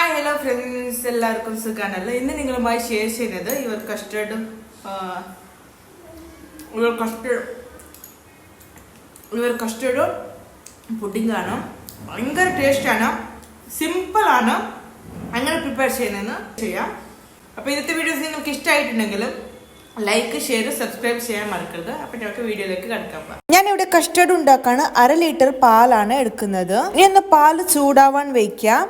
Hi hello friends, എല്ലാവർക്കും സുഖാണല്ലോ. ഇന്ന് നിങ്ങളുമായി ഷെയർ ചെയ്യുന്നത് ഇവർ കസ്റ്റർഡും പുഡിങ്ങാണ്. ഭയങ്കര ടേസ്റ്റാണ്, സിമ്പിളാണ്. അങ്ങനെ പ്രിപ്പയർ ചെയ്യുന്നതെന്ന് ചെയ്യാം. അപ്പോൾ ഇന്നത്തെ വീഡിയോസ് നിങ്ങൾക്ക് ഇഷ്ടമായിട്ടുണ്ടെങ്കിലും ലൈക്ക്, ഷെയർ, സബ്സ്ക്രൈബ് ചെയ്യാൻ മറക്കരുത്. അപ്പോൾ നമുക്ക് വീഡിയോയിലേക്ക് കടക്കാം. ഞാനിവിടെ കസ്റ്റർഡ് ഉണ്ടാക്കാൻ 1/2 ലിറ്റർ പാലാണ് എടുക്കുന്നത്. ഇനി ഒന്ന് പാല് ചൂടാവാൻ വയ്ക്കാം.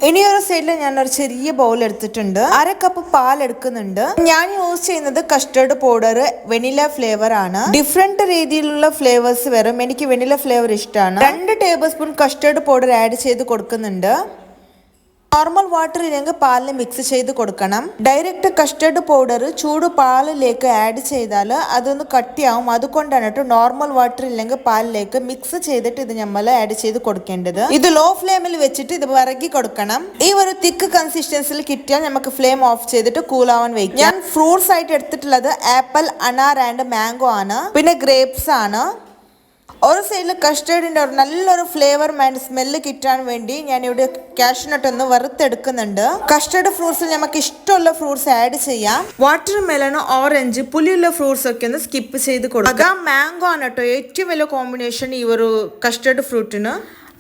ഇനി ഒരു സൈഡിൽ ഞാനൊരു ചെറിയ ബൗൾ എടുത്തിട്ടുണ്ട്. 1/2 കപ്പ് പാൽ എടുക്കുന്നുണ്ട്. ഞാൻ യൂസ് ചെയ്യുന്നത് കസ്റ്റർഡ് പൗഡർ വെനില ഫ്ലേവർ ആണ്. ഡിഫറെന്റ് രീതിയിലുള്ള ഫ്ലേവേഴ്സ് വരും. എനിക്ക് വെനില ഫ്ലേവർ ഇഷ്ടമാണ്. 2 table spoon custard powder add ചെയ്ത് കൊടുക്കുന്നുണ്ട്. നോർമൽ വാട്ടർ ഇല്ലെങ്കിൽ പാലിന് മിക്സ് ചെയ്ത് കൊടുക്കണം. ഡയറക്റ്റ് കസ്റ്റർഡ് പൗഡർ ചൂട് പാലിലേക്ക് ആഡ് ചെയ്താൽ അതൊന്ന് കട്ടിയാവും. അതുകൊണ്ടാണ് നോർമൽ വാട്ടർ ഇല്ലെങ്കിൽ പാലിലേക്ക് മിക്സ് ചെയ്തിട്ട് ഇത് നമ്മൾ ആഡ് ചെയ്ത് കൊടുക്കേണ്ടത്. ഇത് ലോ ഫ്ലെയിമിൽ വെച്ചിട്ട് ഇത് വിറകി കൊടുക്കണം. ഈ ഒരു തിക്ക് കൺസിസ്റ്റൻസിൽ കിട്ടിയാൽ നമുക്ക് ഫ്ലെയിം ഓഫ് ചെയ്തിട്ട് കൂളാവാൻ വയ്ക്കും. ഞാൻ ഫ്രൂട്ട്സ് ആയിട്ട് എടുത്തിട്ടുള്ളത് ആപ്പിൾ, അനാർ ആൻഡ് മാംഗോ ആണ്. പിന്നെ ഗ്രേപ്സ് ആണ്. ഒരു സൈഡിൽ കസ്റ്റർഡിൻ്റെ ഒരു നല്ലൊരു ഫ്ലേവർ ആൻഡ് സ്മെല്ല് കിട്ടാൻ വേണ്ടി ഞാനിവിടെ കാഷ്നട്ട് ഒന്ന് വറുത്തെടുക്കുന്നുണ്ട്. കസ്റ്റർഡ് ഫ്രൂട്ട്സിൽ നമുക്ക് ഇഷ്ടമുള്ള ഫ്രൂട്ട്സ് ആഡ് ചെയ്യാം. വാട്ടർ മെലൺ, ഓറഞ്ച്, പുളിയുള്ള ഫ്രൂട്ട്സ് ഒക്കെ ഒന്ന് സ്കിപ്പ് ചെയ്ത് കൊടുക്കാം. മാംഗോ ആണ് കേട്ടോ ഏറ്റവും വലിയ കോമ്പിനേഷൻ ഈ ഒരു കസ്റ്റർഡ് ഫ്രൂട്ടിന്.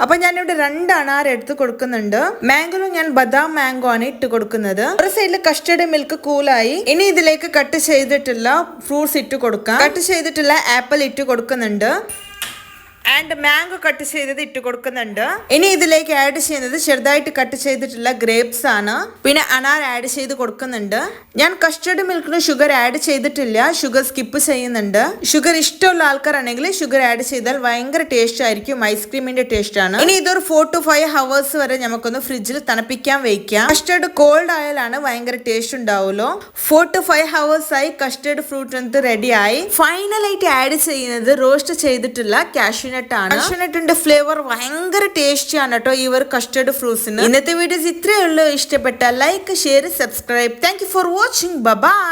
അപ്പൊ ഞാനിവിടെ 2 അനാർ എടുത്ത് കൊടുക്കുന്നുണ്ട്. മാംഗോയിലും ഞാൻ ബദാം മാംഗോ ആണ് ഇട്ട് കൊടുക്കുന്നത്. ഒരു സൈഡിൽ കസ്റ്റർഡ് മിൽക്ക് കൂളായി. ഇനി ഇതിലേക്ക് കട്ട് ചെയ്തിട്ടുള്ള ഫ്രൂട്ട്സ് ഇട്ട് കൊടുക്കാം. കട്ട് ചെയ്തിട്ടുള്ള ആപ്പിൾ ഇട്ട് കൊടുക്കുന്നുണ്ട്. ആൻഡ് മാംഗോ കട്ട് ചെയ്തത് ഇട്ട് കൊടുക്കുന്നുണ്ട്. ഇനി ഇതിലേക്ക് ആഡ് ചെയ്യുന്നത് ചെറുതായിട്ട് കട്ട് ചെയ്തിട്ടുള്ള ഗ്രേപ്സ് ആണ്. പിന്നെ അനാർ ആഡ് ചെയ്ത് കൊടുക്കുന്നുണ്ട്. ഞാൻ കസ്റ്റർഡ് മിൽക്കിന് ഷുഗർ ആഡ് ചെയ്തിട്ടില്ല, ഷുഗർ സ്കിപ്പ് ചെയ്യുന്നുണ്ട്. ഷുഗർ ഇഷ്ടമുള്ള ആൾക്കാരാണെങ്കിൽ ഷുഗർ ആഡ് ചെയ്താൽ ഭയങ്കര ടേസ്റ്റ് ആയിരിക്കും. ഐസ്ക്രീമിന്റെ ടേസ്റ്റ് ആണ്. ഇനി ഇതൊരു 4 to 5 hours വരെ നമുക്കൊന്ന് ഫ്രിഡ്ജിൽ തണുപ്പിക്കാൻ വെക്കാം. കസ്റ്റർഡ് കോൾഡ് ആയാലാണ് ഭയങ്കര ടേസ്റ്റ് ഉണ്ടാവുമല്ലോ. 4 to 5 hours ആയി കസ്റ്റർഡ് ഫ്രൂട്ട് റെഡി ആയി. ഫൈനലായിട്ട് ആഡ് ചെയ്യുന്നത് റോസ്റ്റ് ചെയ്തിട്ടുള്ള കാഷ്യൂനട്ടിന്റെ ഫ്ലേവർ ഭയങ്കര ടേസ്റ്റി ആണ് കേട്ടോ ഈ ഒരു കസ്റ്റർഡ് ഫ്രൂട്ട്സിന്. ഇന്നത്തെ വീഡിയോസ് ഇത്രയേ ഉള്ളൂ. ഇഷ്ടപ്പെട്ട like, share, subscribe. Thank you for watching. By.